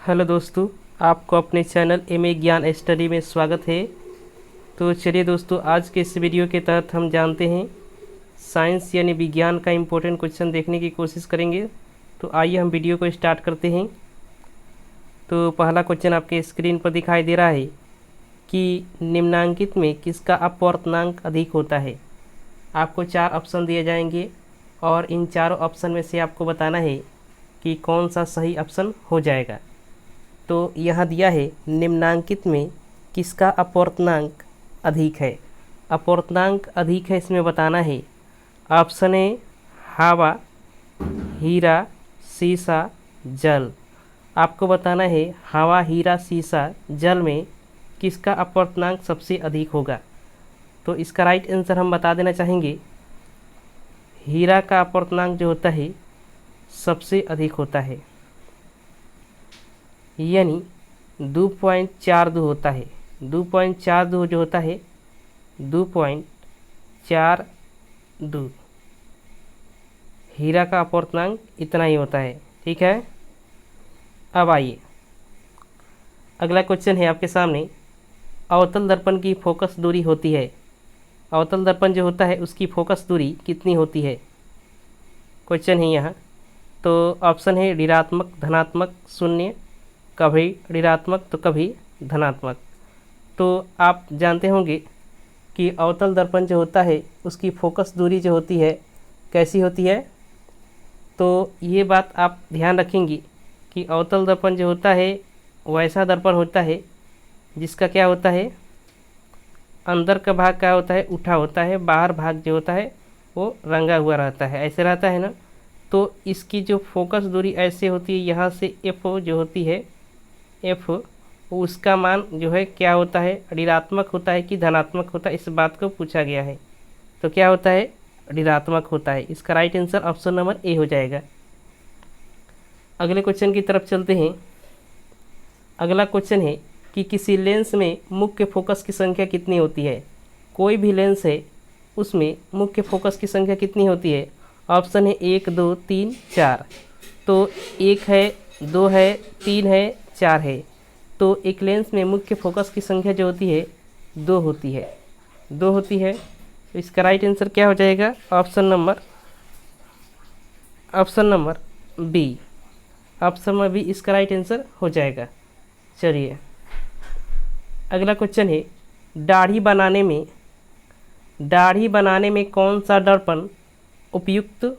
Hello दोस्तों, आपको अपने चैनल एमए ज्ञान स्टडी में स्वागत है। तो चलिए दोस्तों, आज के इस वीडियो के तहत हम जानते हैं साइंस यानी विज्ञान का इम्पोर्टेंट क्वेश्चन देखने की कोशिश करेंगे। तो आइए हम वीडियो को स्टार्ट करते हैं। तो पहला क्वेश्चन आपके स्क्रीन पर दिखाई दे रहा है कि निम्नांकित में किसका अपवर्तनांक अधिक होता है। आपको 4 ऑप्शन दिए जाएंगे और इन चारों ऑप्शन में से आपको बताना है कि कौन सा सही ऑप्शन हो जाएगा। तो यहाँ दिया है निम्नांकित में किसका अपवर्तनांक अधिक है। अपवर्तनांक अधिक है इसमें बताना है। ऑप्शन ए हवा, हीरा, सीसा, जल। आपको बताना है हवा, हीरा, सीसा, जल में किसका अपवर्तनांक सबसे अधिक होगा। तो इसका राइट आंसर हम बता देना चाहेंगे, हीरा का अपवर्तनांक जो होता है सबसे अधिक होता है, यानी 2.42 होता है। 2.42 जो होता है 2.42 हीरा का अपवर्तनांक इतना ही होता है। ठीक है, अब आइए अगला क्वेश्चन है आपके सामने। अवतल दर्पण की फोकस दूरी होती है, अवतल दर्पण जो होता है उसकी फोकस दूरी कितनी होती है, क्वेश्चन है यहाँ। तो ऑप्शन है ऋणात्मक, धनात्मक, शून्य, कभी ऋणात्मक तो कभी धनात्मक। तो आप जानते होंगे कि अवतल दर्पण जो होता है उसकी फोकस दूरी जो होती है कैसी होती है। तो ये बात आप ध्यान रखेंगी कि अवतल दर्पण जो होता है वैसा दर्पण होता है जिसका क्या होता है, अंदर का भाग क्या होता है, उठा होता है, बाहर भाग जो होता है वो रंगा हुआ रहता है, ऐसे रहता है ना। तो इसकी जो फोकस दूरी ऐसे होती है, यहाँ से एफ जो होती है, एफ उसका मान जो है क्या होता है, ऋणात्मक होता है कि धनात्मक होता है, इस बात को पूछा गया है। तो क्या होता है, ऋणात्मक होता है। इसका right answer option number A हो जाएगा। अगले क्वेश्चन की तरफ चलते हैं। अगला क्वेश्चन है कि किसी लेंस में मुख्य फोकस की संख्या कितनी होती है। कोई भी लेंस है उसमें मुख्य फोकस की संख्या कितनी होती है। ऑप्शन है 1, 2, 3, 4। तो 1 है, 2 है, 3 है, 4 है। तो एक लेंस में मुख्य फोकस की संख्या जो होती है 2 होती है, 2 होती है। तो इसका राइट आंसर क्या हो जाएगा, option number B. Option number B इसका राइट आंसर हो जाएगा। चलिए अगला क्वेश्चन है, दाढ़ी बनाने में कौन सा दर्पण उपयुक्त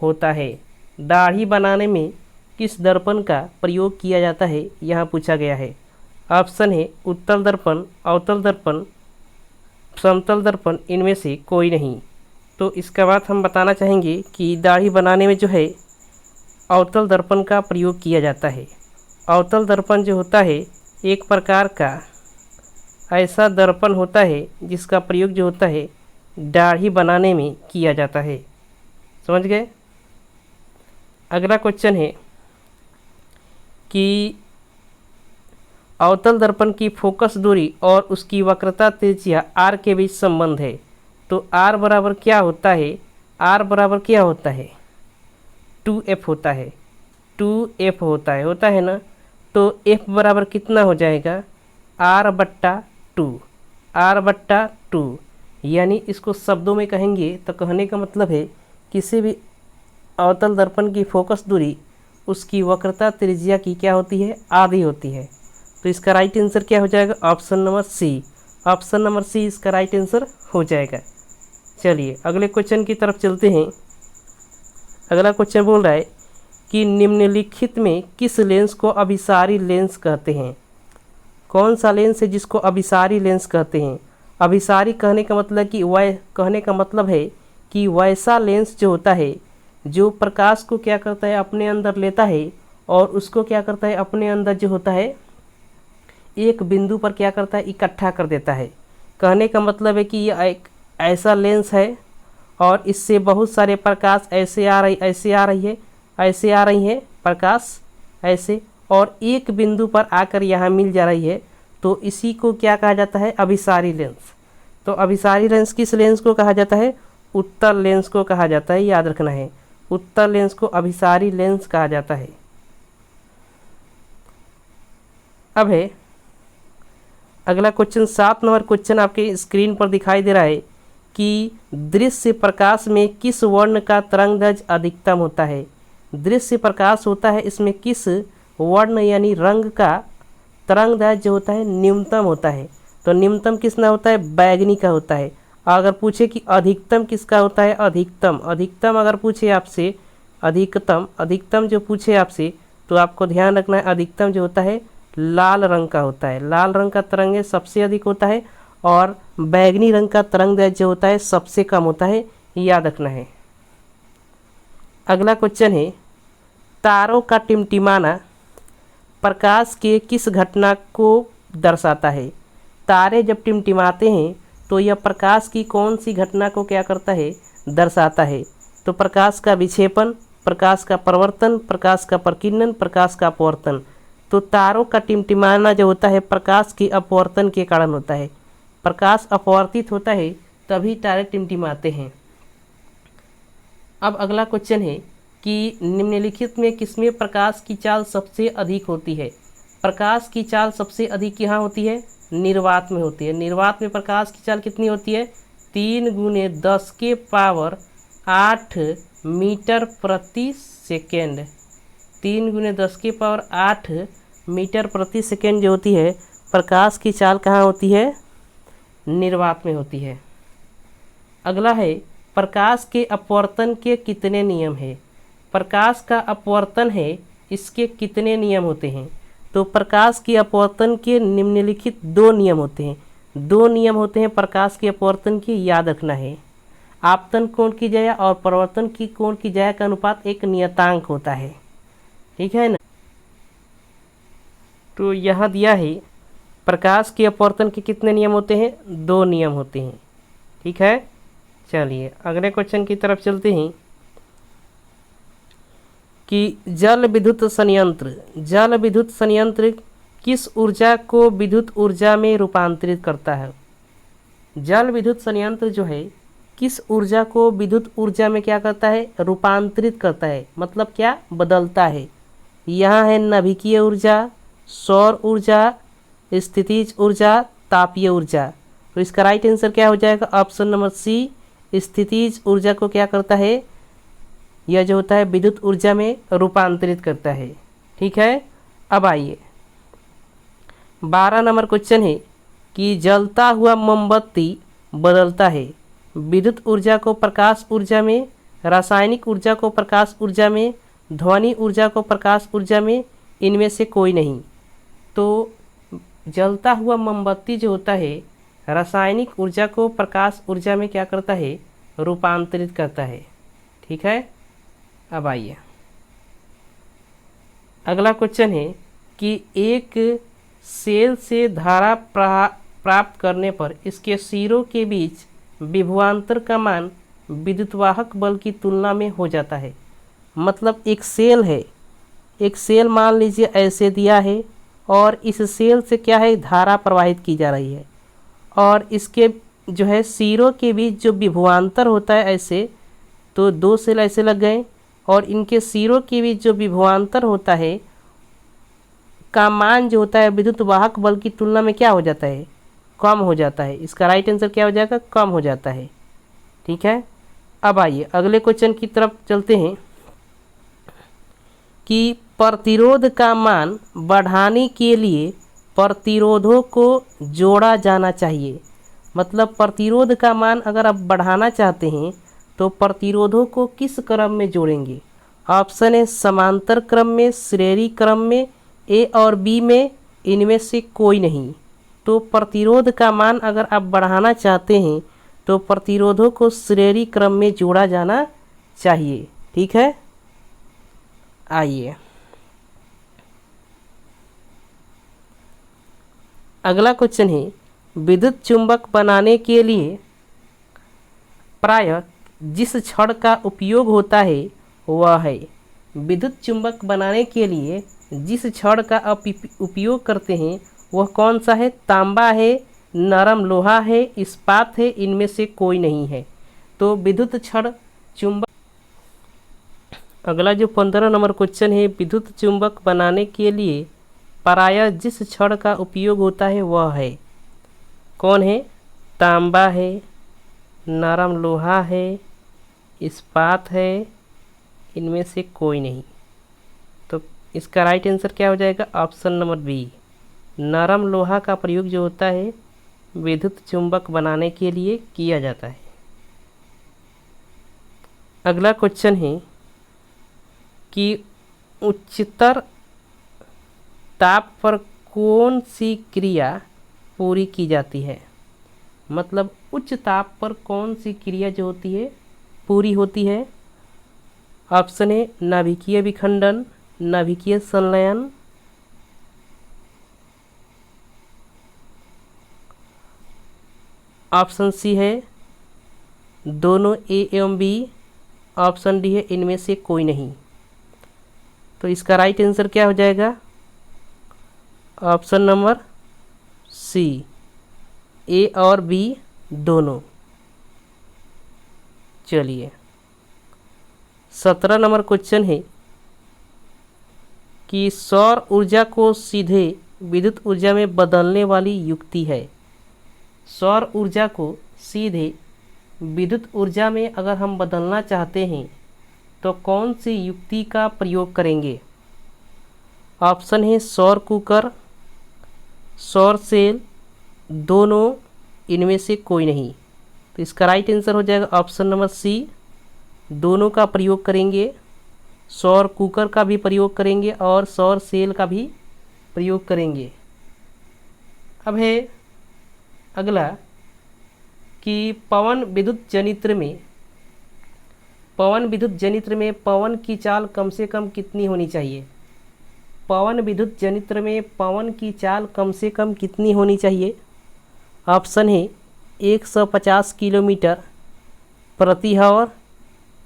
होता है। दाढ़ी बनाने में किस दर्पण का प्रयोग किया जाता है, यहाँ पूछा गया है। ऑप्शन है उत्तल दर्पण, अवतल दर्पण, समतल दर्पण, इनमें से कोई नहीं। तो इसका बात हम बताना चाहेंगे कि दाढ़ी बनाने में जो है अवतल दर्पण का प्रयोग किया जाता है। अवतल दर्पण जो होता है एक प्रकार का ऐसा दर्पण होता है जिसका प्रयोग जो होता है दाढ़ी बनाने में किया जाता है। समझ गए। अगला क्वेश्चन है कि अवतल दर्पण की फोकस दूरी और उसकी वक्रता त्रिज्या r के बीच संबंध है। तो r बराबर क्या होता है, r बराबर क्या होता है, 2f होता है, 2f होता है ना। तो f बराबर कितना हो जाएगा, r/2, r/2। यानी इसको शब्दों में कहेंगे तो कहने का मतलब है किसी भी अवतल दर्पण की फोकस दूरी उसकी वक्रता त्रिज्या की क्या होती है, आधी होती है। तो इसका राइट आंसर क्या हो जाएगा, option number C. Option number C इसका राइट आंसर हो जाएगा। चलिए अगले क्वेश्चन की तरफ चलते हैं। अगला क्वेश्चन बोल रहा है कि निम्नलिखित में किस लेंस को अभिसारी लेंस कहते हैं। कौन सा लेंस है जिसको अभिसारी लेंस कहते हैं। अभिसारी कहने का मतलब है कि वैसा लेंस जो होता है जो प्रकाश को क्या करता है, अपने अंदर लेता है और उसको क्या करता है, अपने अंदर जो होता है एक बिंदु पर क्या करता है, इकट्ठा कर देता है। कहने का मतलब है कि यह एक ऐसा लेंस है और इससे बहुत सारे प्रकाश ऐसे आ रही है प्रकाश ऐसे, और एक बिंदु पर आकर यहाँ मिल जा रही है। तो इसी को क्या कहा जाता है, अभिसारी लेंस। तो अभिसारी लेंस किस लेंस को कहा जाता है, उत्तल लेंस को कहा जाता है, याद रखना है। उत्तल लेंस को अभिसारी लेंस कहा जाता है। अब है अगला क्वेश्चन, 7 नंबर क्वेश्चन आपके स्क्रीन पर दिखाई दे रहा है कि दृश्य प्रकाश में किस वर्ण का तरंगदैर्घ्य अधिकतम होता है। दृश्य प्रकाश होता है, इसमें किस वर्ण यानी रंग का तरंगदैर्घ्य जो होता है न्यूनतम होता है। तो न्यूनतम किसना होता है, बैगनी का होता है। अगर पूछे कि अधिकतम किसका होता है, अधिकतम अगर पूछे आपसे, अधिकतम जो पूछे आपसे, तो आपको ध्यान रखना है अधिकतम जो होता है लाल रंग का होता है। लाल रंग का तरंग सबसे अधिक होता है और बैगनी रंग का तरंगदैर्घ्य जो होता है सबसे कम होता है, याद रखना है। अगला क्वेश्चन है, तारों का टिमटिमाना प्रकाश के किस घटना को दर्शाता है। तारे जब टिमटिमाते हैं तो यह प्रकाश की कौन सी घटना को क्या करता है, दर्शाता है। तो प्रकाश का विक्षेपण, प्रकाश का प्रवर्तन, प्रकाश का प्रकीर्णन, प्रकाश का अपवर्तन। तो तारों का टिमटिमाना जो होता है प्रकाश के अपवर्तन के कारण होता है। प्रकाश अपवर्तित होता है तभी तारे टिमटिमाते हैं। अब अगला क्वेश्चन है कि निम्नलिखित में किसमें प्रकाश की चाल सबसे अधिक होती है। प्रकाश की चाल सबसे अधिक यहाँ होती है, निर्वात में होती है। निर्वात में प्रकाश की चाल कितनी होती है, 3 × 10⁸ मीटर प्रति सेकेंड। 3 × 10⁸ मीटर प्रति सेकेंड जो होती है प्रकाश की चाल कहाँ होती है, निर्वात में होती है। अगला है, प्रकाश के अपवर्तन के कितने नियम हैं। प्रकाश का अपवर्तन है, इसके कितने नियम होते हैं। तो प्रकाश के अपवर्तन के निम्नलिखित 2 नियम होते हैं। 2 नियम होते हैं प्रकाश के अपवर्तन की, याद रखना है। आपतन कोण की ज्या और परावर्तन की कोण की ज्या का अनुपात एक नियतांक होता है, ठीक है ना। तो यहाँ दिया है प्रकाश के अपवर्तन के कितने नियम होते हैं, 2 नियम होते हैं, ठीक है। चलिए अगले क्वेश्चन की तरफ चलते हैं कि जल विद्युत संयंत्र किस ऊर्जा को विद्युत ऊर्जा में रूपांतरित करता है। जल विद्युत संयंत्र जो है किस ऊर्जा को विद्युत ऊर्जा में क्या करता है, रूपांतरित करता है, मतलब क्या, बदलता है। यहाँ है नाभिकीय ऊर्जा, सौर ऊर्जा, स्थितिज ऊर्जा, तापीय ऊर्जा। तो इसका राइट आंसर क्या हो जाएगा, ऑप्शन नंबर सी, स्थितिज ऊर्जा को क्या करता है, यह जो होता है विद्युत ऊर्जा में रूपांतरित करता है, ठीक है। अब आइए 12 नंबर क्वेश्चन है कि जलता हुआ मोमबत्ती बदलता है विद्युत ऊर्जा को प्रकाश ऊर्जा में, रासायनिक ऊर्जा को प्रकाश ऊर्जा में, ध्वनि ऊर्जा को प्रकाश ऊर्जा में, इनमें से कोई नहीं। तो जलता हुआ मोमबत्ती जो होता है रासायनिक ऊर्जा को प्रकाश ऊर्जा में क्या करता है, रूपांतरित करता है, ठीक है। अब आइए अगला क्वेश्चन है कि एक सेल से धारा प्राप्त करने पर इसके सिरों के बीच विभवांतर का मान विद्युतवाहक बल की तुलना में हो जाता है। मतलब एक सेल है, एक सेल मान लीजिए ऐसे दिया है और इस सेल से क्या है, धारा प्रवाहित की जा रही है और इसके जो है सिरों के बीच जो विभवांतर होता है ऐसे, तो 2 सेल ऐसे लग गए और इनके सिरों के बीच जो विभवांतर होता है का मान जो होता है विद्युत वाहक बल की तुलना में क्या हो जाता है, कम हो जाता है। इसका राइट आंसर क्या हो जाएगा, कम हो जाता है, ठीक है। अब आइए अगले क्वेश्चन की तरफ चलते हैं कि प्रतिरोध का मान बढ़ाने के लिए प्रतिरोधों को जोड़ा जाना चाहिए। मतलब प्रतिरोध का मान अगर आप बढ़ाना चाहते हैं तो प्रतिरोधों को किस क्रम में जोड़ेंगे। ऑप्शन है समांतर क्रम में, श्रेणी क्रम में, ए और बी में, इनमें से कोई नहीं। तो प्रतिरोध का मान अगर आप बढ़ाना चाहते हैं तो प्रतिरोधों को श्रेणी क्रम में जोड़ा जाना चाहिए, ठीक है। आइए अगला क्वेश्चन है, विद्युत चुंबक बनाने के लिए प्रायः जिस छड़ का उपयोग होता है वह है। विद्युत चुंबक बनाने के लिए जिस छड़ का उपयोग करते हैं वह कौन सा है, तांबा है, नरम लोहा है, इस्पात है, इनमें से कोई नहीं है। तो विद्युत छड़ चुंबक, अगला जो 15 नंबर क्वेश्चन है, विद्युत चुंबक बनाने के लिए प्रायः जिस छड़ का उपयोग होता है वह है, कौन है? तांबा है, नरम लोहा है, इस्पात है, इनमें से कोई नहीं। तो इसका राइट आंसर क्या हो जाएगा? ऑप्शन नंबर बी, नरम लोहा का प्रयोग जो होता है विद्युत चुंबक बनाने के लिए किया जाता है। अगला क्वेश्चन है कि उच्चतर ताप पर कौन सी क्रिया पूरी की जाती है? मतलब उच्च ताप पर कौन सी क्रिया जो होती है पूरी होती है? ऑप्शन ए नाभिकीय विखंडन, नाभिकीय संलयन, ऑप्शन सी है दोनों ए एवं बी, ऑप्शन डी है इनमें से कोई नहीं। तो इसका राइट आंसर क्या हो जाएगा? ऑप्शन नंबर सी, ए और बी दोनों। चलिए 17 नंबर क्वेश्चन है कि सौर ऊर्जा को सीधे विद्युत ऊर्जा में बदलने वाली युक्ति है। सौर ऊर्जा को सीधे विद्युत ऊर्जा में अगर हम बदलना चाहते हैं तो कौन सी युक्ति का प्रयोग करेंगे? ऑप्शन है सौर कुकर, सौर सेल, दोनों, इनमें से कोई नहीं। तो इसका राइट आंसर हो जाएगा ऑप्शन नंबर सी, दोनों का प्रयोग करेंगे। सौर कुकर का भी प्रयोग करेंगे और सौर सेल का भी प्रयोग करेंगे। अब है अगला कि पवन विद्युत जनित्र में पवन की चाल कम से कम कितनी होनी चाहिए? पवन विद्युत जनित्र में पवन की चाल कम से कम कितनी होनी चाहिए? ऑप्शन है 150 किलोमीटर प्रति आवर,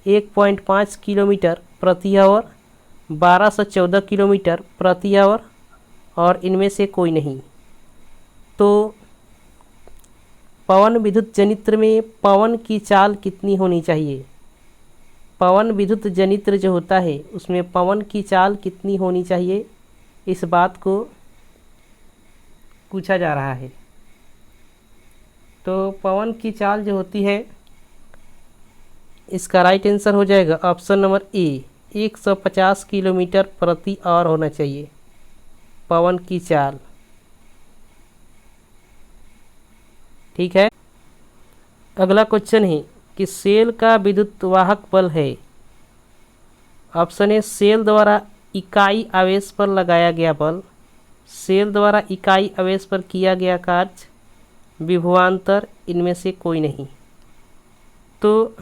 1.5 किलोमीटर प्रति आवर, 1214 किलोमीटर प्रति आवर, और इनमें से कोई नहीं। तो पवन विद्युत जनित्र में पवन की चाल कितनी होनी चाहिए? पवन विद्युत जनित्र जो होता है उसमें पवन की चाल कितनी होनी चाहिए, इस बात को पूछा जा रहा है। तो पवन की चाल जो होती है इसका राइट आंसर हो जाएगा ऑप्शन नंबर ए, 150 किलोमीटर प्रति आवर होना चाहिए पवन की चाल। ठीक है। अगला क्वेश्चन है कि सेल का विद्युत वाहक बल है। ऑप्शन ए सेल द्वारा इकाई आवेश पर लगाया गया बल, सेल द्वारा इकाई आवेश पर किया गया कार्य, विभवांतर, इनमें से कोई नहीं। तो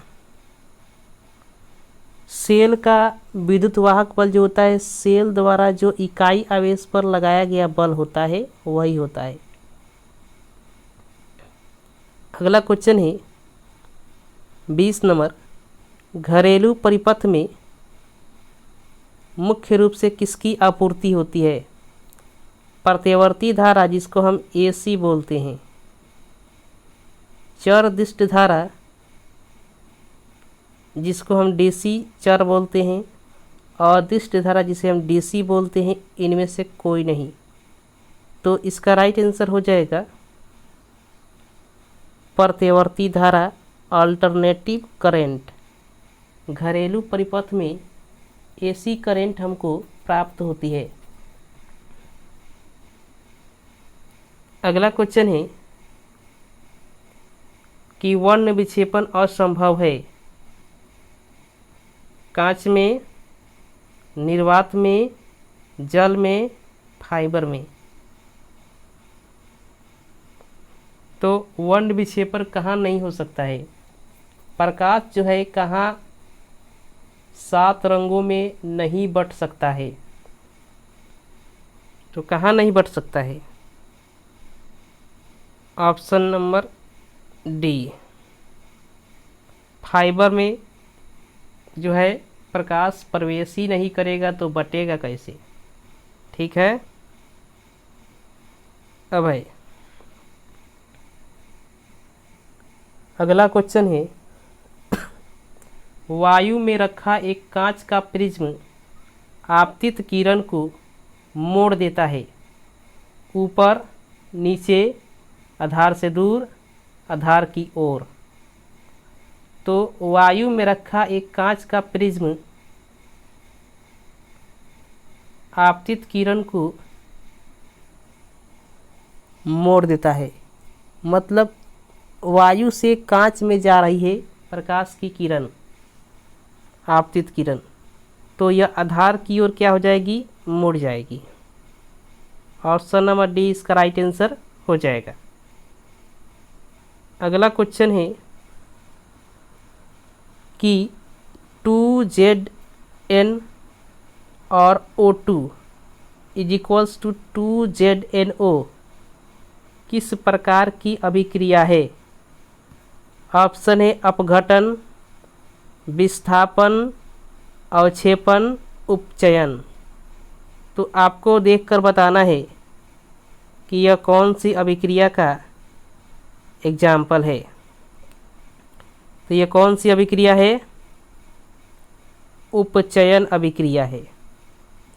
सेल का विद्युत वाहक बल जो होता है सेल द्वारा जो इकाई आवेश पर लगाया गया बल होता है वही होता है। अगला क्वेश्चन है 20 नंबर, घरेलू परिपथ में मुख्य रूप से किसकी आपूर्ति होती है? प्रत्यावर्ती धारा जिसको हम एसी बोलते हैं, चरदिष्ट धारा जिसको हम डीसी चर बोलते हैं, अदिष्ट धारा जिसे हम डीसी बोलते हैं, इनमें से कोई नहीं। तो इसका राइट आंसर हो जाएगा प्रत्यावर्ती धारा, अल्टरनेटिव करंट। घरेलू परिपथ में एसी करंट हमको प्राप्त होती है। अगला क्वेश्चन है कि वर्ण विक्षेपण असंभव है। कांच में, निर्वात में, जल में, फाइबर में। तो वर्ण विक्षेपण कहाँ नहीं हो सकता है? प्रकाश जो है कहाँ 7 रंगों में नहीं बट सकता है? तो कहाँ नहीं बट सकता है? ऑप्शन नंबर डी, फाइबर में जो है प्रकाश प्रवेश ही नहीं करेगा तो बटेगा कैसे? ठीक है। अब है अगला क्वेश्चन है, वायु में रखा एक कांच का प्रिज्म आपतित किरण को मोड़ देता है। ऊपर, नीचे, आधार से दूर, आधार की ओर। तो वायु में रखा एक कांच का प्रिज्म आपतित किरण को मोड़ देता है। मतलब वायु से कांच में जा रही है प्रकाश की किरण, आपतित किरण, तो यह आधार की ओर क्या हो जाएगी, मुड़ जाएगी। ऑप्शन नंबर डी इसका राइट आंसर हो जाएगा। अगला क्वेश्चन है कि 2Zn और O2 is equals to 2ZnO किस प्रकार की अभिक्रिया है। ऑप्शन है अपघटन, विस्थापन, अवक्षेपण, उपचयन। तो आपको देखकर बताना है कि यह कौन सी अभिक्रिया का एग्जाम्पल है। तो यह कौन सी अभिक्रिया है, उपचयन अभिक्रिया है।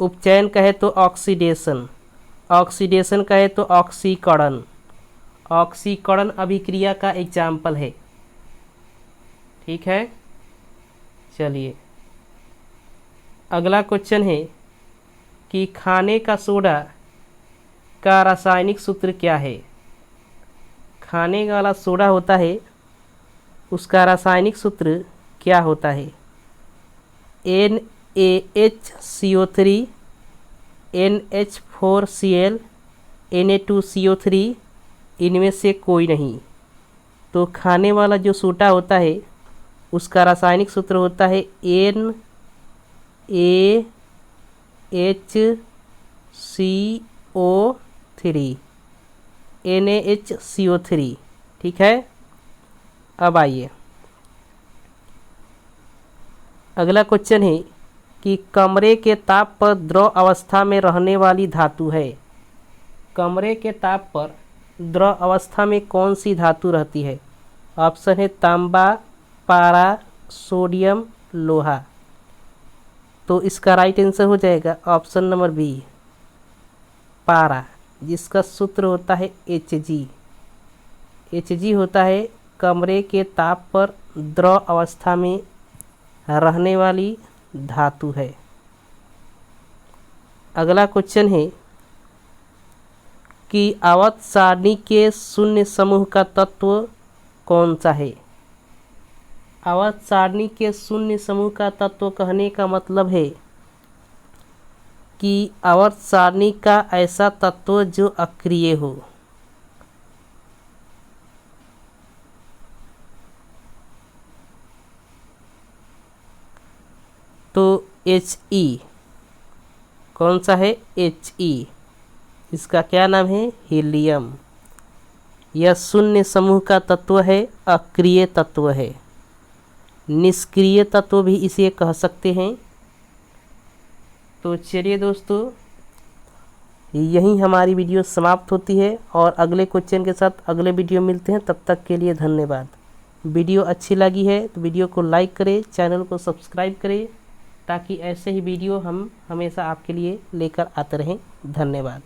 उपचयन कहे तो ऑक्सीडेशन, ऑक्सीडेशन कहे तो ऑक्सीकरण, ऑक्सीकरण अभिक्रिया का एग्जाम्पल है। ठीक है, चलिए अगला क्वेश्चन है कि खाने का सोडा का रासायनिक सूत्र क्या है। खाने वाला सोडा होता है, उसका रासायनिक सूत्र क्या होता है। NaHCO3, NH4Cl, Na2CO3, इनमें से कोई नहीं। तो खाने वाला जो सोडा होता है उसका रासायनिक सूत्र होता है NaHCO3, NaHCO3। ठीक है, अब आइए अगला क्वेश्चन है कि कमरे के ताप पर द्रव अवस्था में रहने वाली धातु है। कमरे के ताप पर द्रव अवस्था में कौन सी धातु रहती है। ऑप्शन है तांबा, पारा, सोडियम, लोहा। तो इसका राइट आंसर हो जाएगा ऑप्शन नंबर बी, पारा, जिसका सूत्र होता है Hg। Hg होता है कमरे के ताप पर द्रव अवस्था में रहने वाली धातु है। अगला क्वेश्चन है कि आवर्त सारणी के शून्य समूह का तत्व कौन सा है। आवर्त सारणी के शून्य समूह का तत्व कहने का मतलब है कि आवर्त सारणी का ऐसा तत्व जो अक्रिय हो। तो He कौन सा है, He, इसका क्या नाम है, हीलियम। यह शून्य समूह का तत्व है, अक्रिय तत्व है, निष्क्रिय तत्व भी इसे कह सकते हैं। तो चलिए दोस्तों, यहीं हमारी वीडियो समाप्त होती है और अगले क्वेश्चन के साथ अगले वीडियो मिलते हैं। तब तक के लिए धन्यवाद। वीडियो अच्छी लगी है तो वीडियो को लाइक करें, चैनल को सब्सक्राइब करें, ताकि ऐसे ही वीडियो हम हमेशा आपके लिए लेकर आते रहें। धन्यवाद।